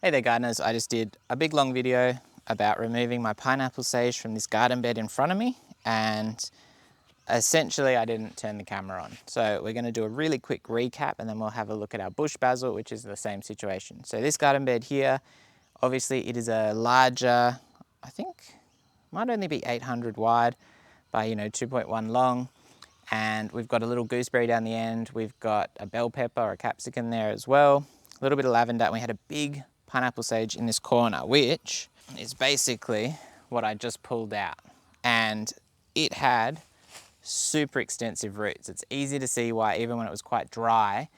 Hey there gardeners, I just did a big long video about removing my pineapple sage from this garden bed in front of me, and essentially I didn't turn the camera on. So we're going to do a really quick recap and then we'll have a look at our bush basil, which is the same situation. So this garden bed here, obviously it is a larger, I think might only be 800 wide by 2.1 long, and we've got a little gooseberry down the end, we've got a bell pepper or a capsicum there as well, a little bit of lavender, and we had a big pineapple sage in this corner, which is basically what I just pulled out. And it had super extensive roots. It's easy to see why, even when it was quite dry,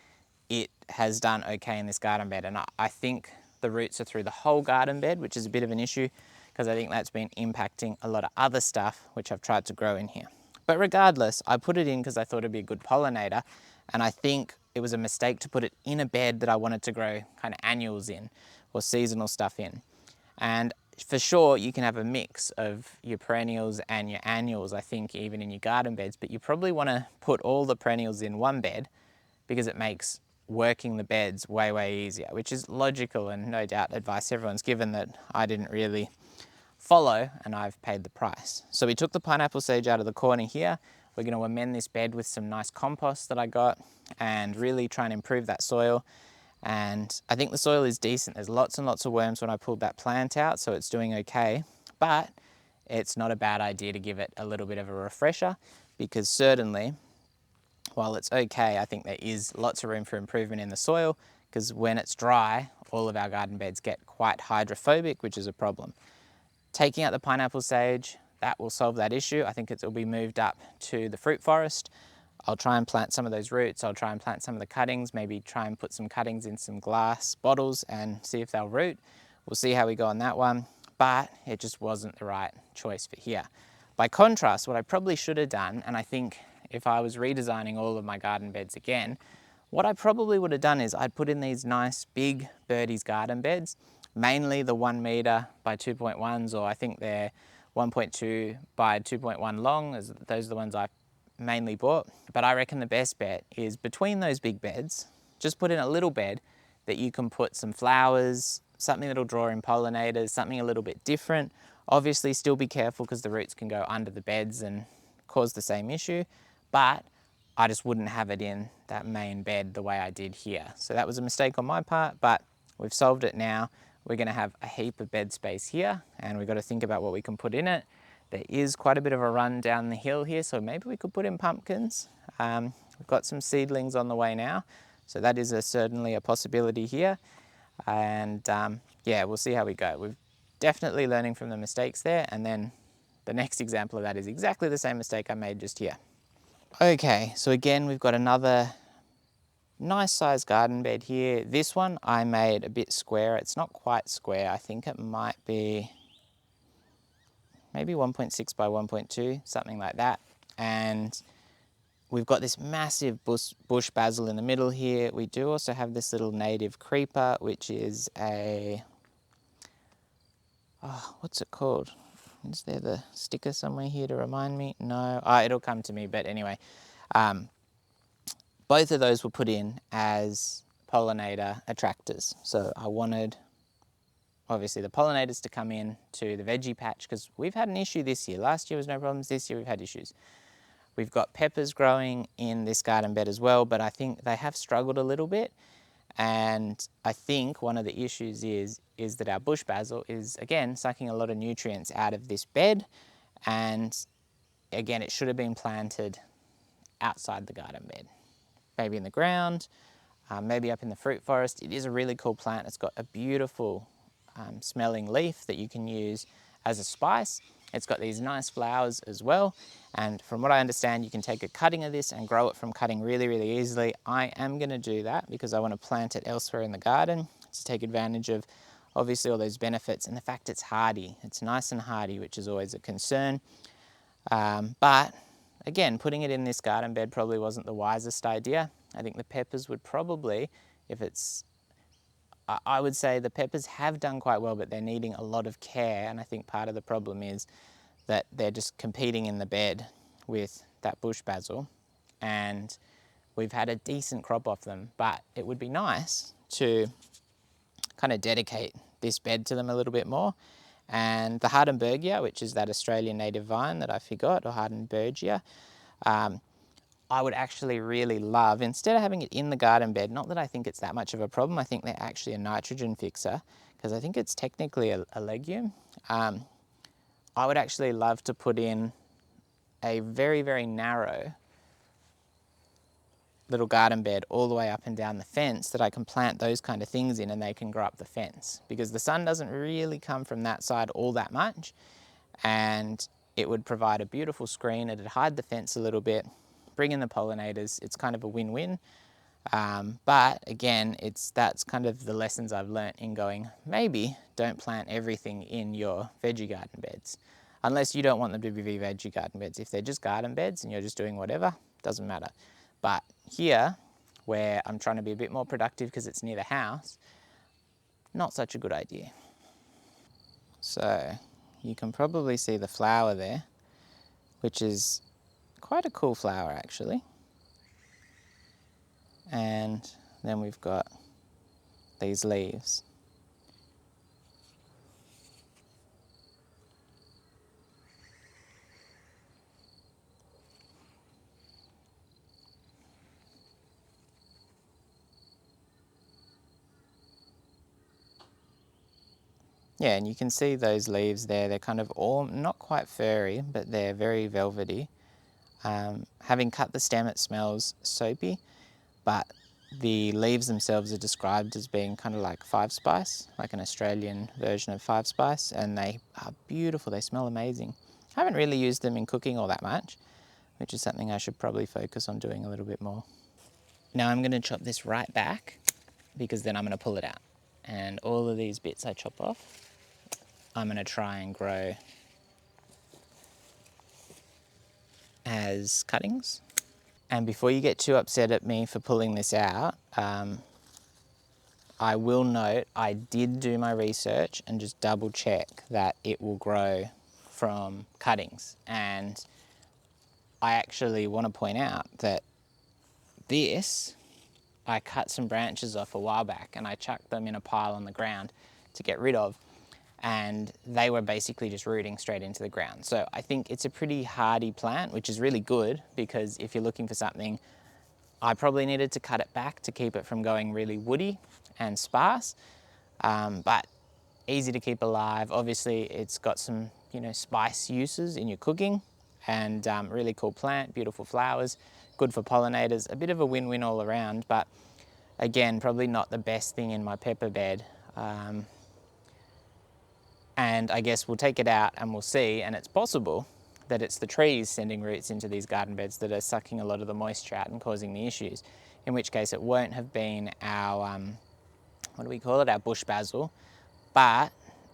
it has done okay in this garden bed. And I think the roots are through the whole garden bed, which is a bit of an issue because I think that's been impacting a lot of other stuff which I've tried to grow in here. But regardless, I put it in because I thought it'd be a good pollinator, and I think it was a mistake to put it in a bed that I wanted to grow kind of annuals in or seasonal stuff in. And for sure, you can have a mix of your perennials and your annuals, I think, even in your garden beds, but you probably want to put all the perennials in one bed because it makes working the beds way, way easier, which is logical and no doubt advice everyone's given that I didn't really follow, and I've paid the price. So we took the pineapple sage out of the corner here. We're going to amend this bed with some nice compost that I got and really try and improve that soil. And I think the soil is decent. There's lots and lots of worms when I pulled that plant out, so it's doing okay. But it's not a bad idea to give it a little bit of a refresher, because certainly, while it's okay, I think there is lots of room for improvement in the soil, because when it's dry, all of our garden beds get quite hydrophobic, which is a problem. Taking out the pineapple sage, that will solve that issue. I think it will be moved up to the fruit forest. I'll try and plant some of those roots. I'll try and plant some of the cuttings, maybe try and put some cuttings in some glass bottles and see if they'll root. We'll see how we go on that one, but it just wasn't the right choice for here. By contrast, what I probably should have done, and I think if I was redesigning all of my garden beds again, what I probably would have done is I'd put in these nice big Birdie's garden beds, mainly the 1 meter by 2.1s, or I think they're 1.2 by 2.1 long. Those are the ones I mainly bought. But I reckon the best bet is between those big beds, just put in a little bed that you can put some flowers, something that'll draw in pollinators, something a little bit different. Obviously still be careful because the roots can go under the beds and cause the same issue, but I just wouldn't have it in that main bed the way I did here. So that was a mistake on my part, but we've solved it now. We're going to have a heap of bed space here, and we've got to think about what we can put in it. There is quite a bit of a run down the hill here, so maybe we could put in pumpkins. We've got some seedlings on the way now, so that is certainly a possibility here. And yeah, we'll see how we go. We're definitely learning from the mistakes there, and then the next example of that is exactly the same mistake I made just here. Okay, so again, we've got another nice sized garden bed here. This one I made a bit square. It's not quite square. I think it might be maybe 1.6 by 1.2, something like that. And we've got this massive bush basil in the middle here. We do also have this little native creeper, which is a, what's it called? Is there the sticker somewhere here to remind me? No, it'll come to me, but anyway. Both of those were put in as pollinator attractors. So I wanted, obviously, the pollinators to come in to the veggie patch, because we've had an issue this year. Last year was no problems, this year we've had issues. We've got peppers growing in this garden bed as well, but I think they have struggled a little bit. And I think one of the issues is that our bush basil is, again, sucking a lot of nutrients out of this bed. And again, it should have been planted outside the garden bed. Maybe in the ground, maybe up in the fruit forest. It is a really cool plant. It's got a beautiful smelling leaf that you can use as a spice. It's got these nice flowers as well. And from what I understand, you can take a cutting of this and grow it from cutting really, really easily. I am going to do that because I want to plant it elsewhere in the garden to take advantage of obviously all those benefits and the fact it's hardy. It's nice and hardy, which is always a concern. But again, putting it in this garden bed probably wasn't the wisest idea. I think the peppers would probably, I would say the peppers have done quite well, but they're needing a lot of care. And I think part of the problem is that they're just competing in the bed with that bush basil. And we've had a decent crop off them, but it would be nice to kind of dedicate this bed to them a little bit more. And the Hardenbergia, which is that Australian native vine that I forgot, or Hardenbergia, I would actually really love, instead of having it in the garden bed, not that I think it's that much of a problem, I think they're actually a nitrogen fixer, because I think it's technically a legume. I would actually love to put in a very, very narrow little garden bed all the way up and down the fence that I can plant those kind of things in and they can grow up the fence, because the sun doesn't really come from that side all that much, and it would provide a beautiful screen. It'd hide the fence a little bit, bring in the pollinators. It's kind of a win-win. But again, that's kind of the lessons I've learnt in going, maybe don't plant everything in your veggie garden beds, unless you don't want them to be veggie garden beds. If they're just garden beds and you're just doing whatever, doesn't matter. But here, where I'm trying to be a bit more productive because it's near the house, not such a good idea. So you can probably see the flower there, which is quite a cool flower actually. And then we've got these leaves. Yeah, and you can see those leaves there. They're kind of all, not quite furry, but they're very velvety. Having cut the stem, it smells soapy, but the leaves themselves are described as being kind of like five spice, like an Australian version of five spice, and they are beautiful. They smell amazing. I haven't really used them in cooking all that much, which is something I should probably focus on doing a little bit more. Now I'm going to chop this right back, because then I'm going to pull it out. And all of these bits I chop off, I'm going to try and grow as cuttings. And before you get too upset at me for pulling this out, I will note I did do my research and just double check that it will grow from cuttings. And I actually want to point out that this, I cut some branches off a while back and I chucked them in a pile on the ground to get rid of, and they were basically just rooting straight into the ground. So I think it's a pretty hardy plant, which is really good, because if you're looking for something, I probably needed to cut it back to keep it from going really woody and sparse, but easy to keep alive. Obviously it's got some, spice uses in your cooking, and really cool plant, beautiful flowers, good for pollinators, a bit of a win-win all around, but again, probably not the best thing in my pepper bed. And I guess we'll take it out and we'll see, and it's possible that it's the trees sending roots into these garden beds that are sucking a lot of the moisture out and causing the issues, in which case it won't have been our, what do we call it, our bush basil, but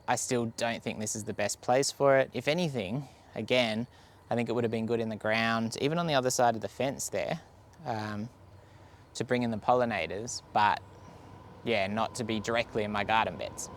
I still don't think this is the best place for it. If anything, again, I think it would have been good in the ground, even on the other side of the fence there, to bring in the pollinators, but yeah, not to be directly in my garden beds.